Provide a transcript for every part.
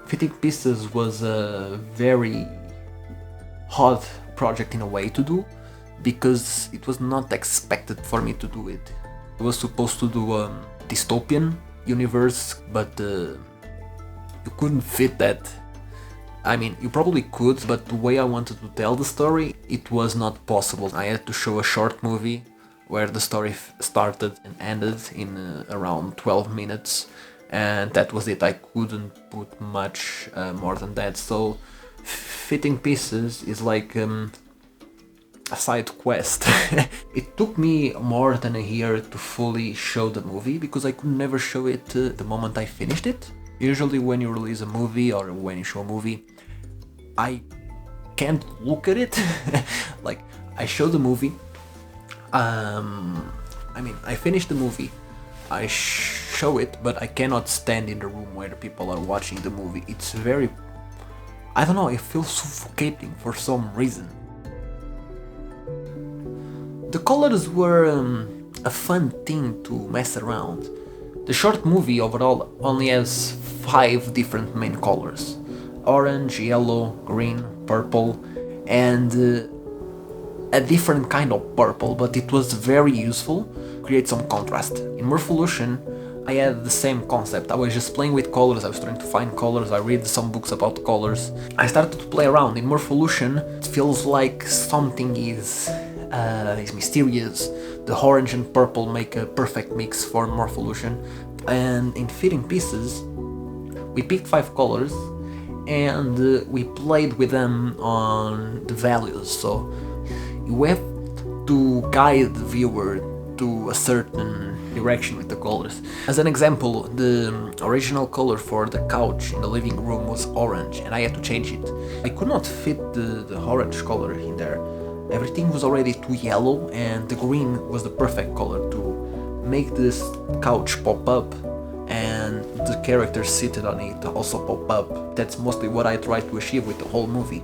Fitting Pieces was a very hard project in a way to do, because it was not expected for me to do it. I was supposed to do a dystopian universe, but you couldn't fit that. I mean, you probably could, but the way I wanted to tell the story, it was not possible. I had to show a short movie where the story started and ended in around 12 minutes, and that was it. I couldn't put much more than that. So Fitting Pieces is like a side quest. It took me more than a year to fully show the movie, because I could never show it the moment I finished it. Usually when you release a movie or when you show a movie, I can't look at it. Like, I show the movie, I finish the movie, I show it, but I cannot stand in the room where the people are watching the movie. It's very, I don't know, it feels suffocating for some reason. The colors were a fun thing to mess around. The short movie overall only has 5 different main colors: orange, yellow, green, purple, and a different kind of purple, but it was very useful to create some contrast. In Morpholution, I had the same concept. I was just playing with colors, I was trying to find colors, I read some books about colors. I started to play around. In Morpholution, it feels like something is mysterious. The orange and purple make a perfect mix for Morpholution. And in Fitting Pieces, we picked 5 colors and we played with them on the values. So you have to guide the viewer to a certain direction with the colors. As an example, the original color for the couch in the living room was orange, and I had to change it. I could not fit the orange color in there. Everything was already too yellow, and the green was the perfect color to make this couch pop up and the characters seated on it also pop up. That's mostly what I tried to achieve with the whole movie.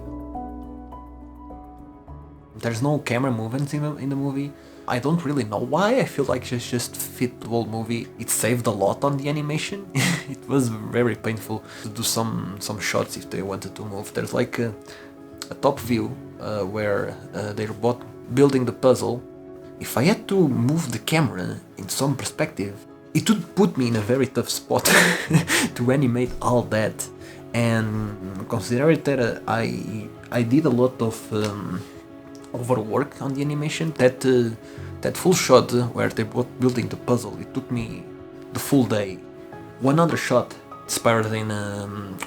There's no camera movements in the movie. I don't really know why. I feel like it just fit the whole movie. It saved a lot on the animation. It was very painful to do some shots if they wanted to move. There's like a top view where they're both building the puzzle. If I had to move the camera in some perspective, it would put me in a very tough spot to animate all that. And considering that I did a lot of overwork on the animation, that full shot where they both building the puzzle, it took me the full day. One other shot inspired in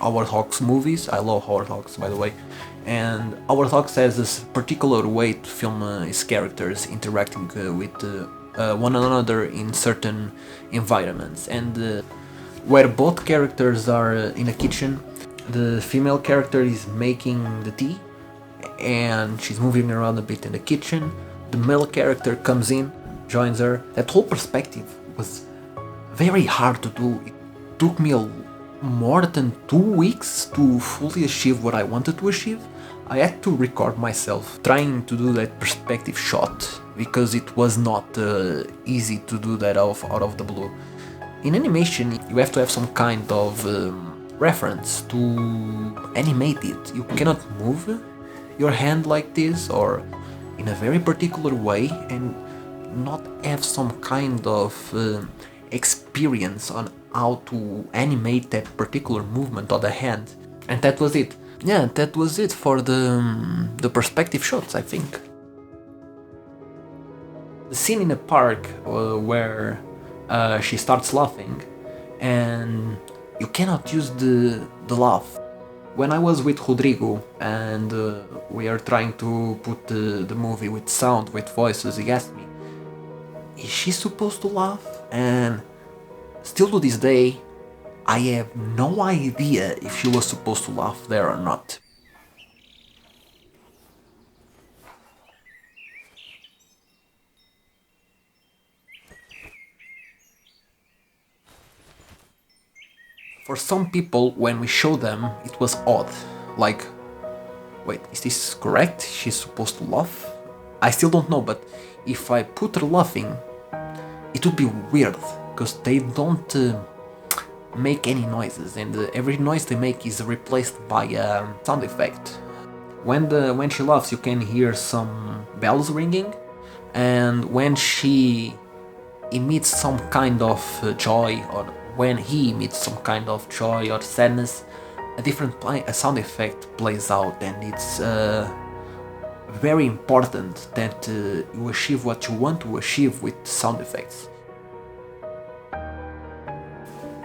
Howard Hawks movies. I love Howard Hawks, by the way, and Howard Hawks has this particular way to film his characters interacting with one another in certain environments, and where both characters are in a kitchen, the female character is making the tea and she's moving around a bit in the kitchen. The male character comes in, joins her. That whole perspective was very hard to do. It took me more than 2 weeks to fully achieve what I wanted to achieve. I had to record myself trying to do that perspective shot, because it was not easy to do that out of the blue. In animation, you have to have some kind of reference to animate it. You cannot move your hand like this or in a very particular way and not have some kind of experience on how to animate that particular movement of the hand. And that was it. Yeah, that was it for the perspective shots, I think. The scene in the park where she starts laughing and you cannot use the laugh. When I was with Rodrigo and we are trying to put the movie with sound, with voices, he asked me, is she supposed to laugh? And still to this day, I have no idea if she was supposed to laugh there or not. For some people, when we show them, it was odd. Like, wait, is this correct? She's supposed to laugh? I still don't know, but if I put her laughing, it would be weird, because they don't make any noises, and every noise they make is replaced by a sound effect. When she laughs, you can hear some bells ringing, and when she emits some kind of joy, or when he emits some kind of joy or sadness, a sound effect plays out, and it's very important that you achieve what you want to achieve with sound effects.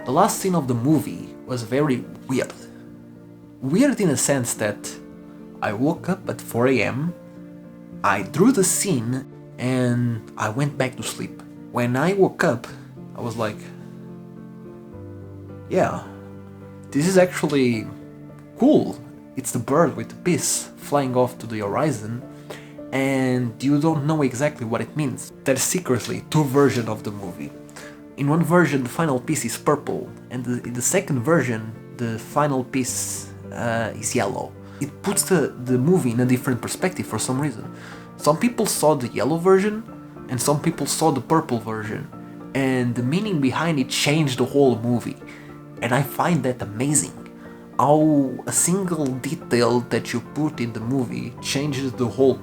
The last scene of the movie was very weird. Weird in a sense that I woke up at 4 a.m., I drew the scene, and I went back to sleep. When I woke up, I was like, yeah, this is actually cool. It's the bird with the piece flying off to the horizon, and you don't know exactly what it means. There's secretly two versions of the movie. In one version, the final piece is purple, and in the second version, the final piece is yellow. It puts the movie in a different perspective for some reason. Some people saw the yellow version, and some people saw the purple version, and the meaning behind it changed the whole movie. And I find that amazing. How a single detail that you put in the movie changes the whole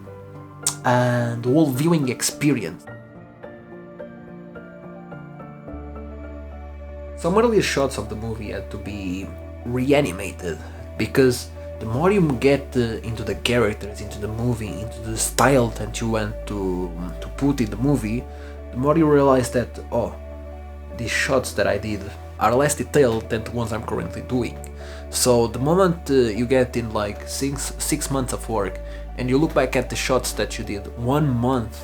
viewing experience. Some earlier shots of the movie had to be reanimated, because the more you get into the characters, into the movie, into the style that you want to put in the movie, the more you realize that, oh, these shots that I did are less detailed than the ones I'm currently doing. So the moment you get in like six months of work, and you look back at the shots that you did 1 month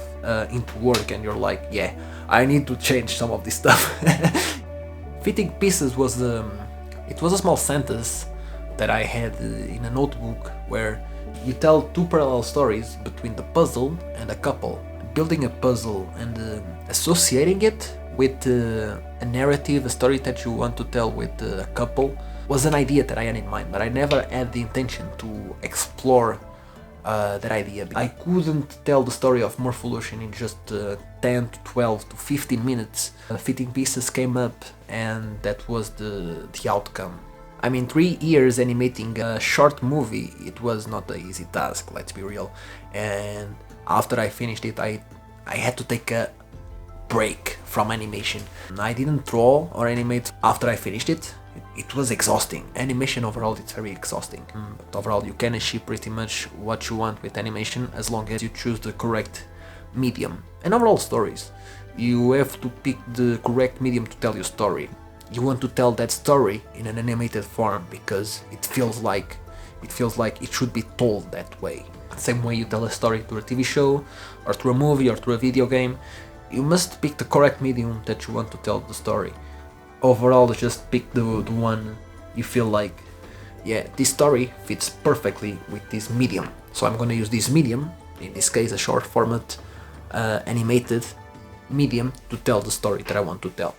into work, and you're like, yeah, I need to change some of this stuff. Fitting pieces was a small sentence that I had in a notebook where you tell two parallel stories between the puzzle and a couple. Building a puzzle and associating it with a narrative, a story that you want to tell with a couple was an idea that I had in mind, but I never had the intention to explore that idea. I couldn't tell the story of Morpholution in just 10 to 12 to 15 minutes. Fitting pieces came up, and that was the outcome. I mean, 3 years animating a short movie, it was not an easy task, let's be real. And after I finished it, I had to take a break from animation. I didn't draw or animate after I finished it. It was exhausting. Animation overall, it's very exhausting. But overall, you can achieve pretty much what you want with animation as long as you choose the correct medium. And overall stories, you have to pick the correct medium to tell your story. You want to tell that story in an animated form because it feels like it should be told that way. Same way you tell a story through a TV show, or through a movie, or through a video game. You must pick the correct medium that you want to tell the story. Overall, just pick the one you feel like, yeah, this story fits perfectly with this medium. So I'm gonna use this medium, in this case a short format animated medium, to tell the story that I want to tell.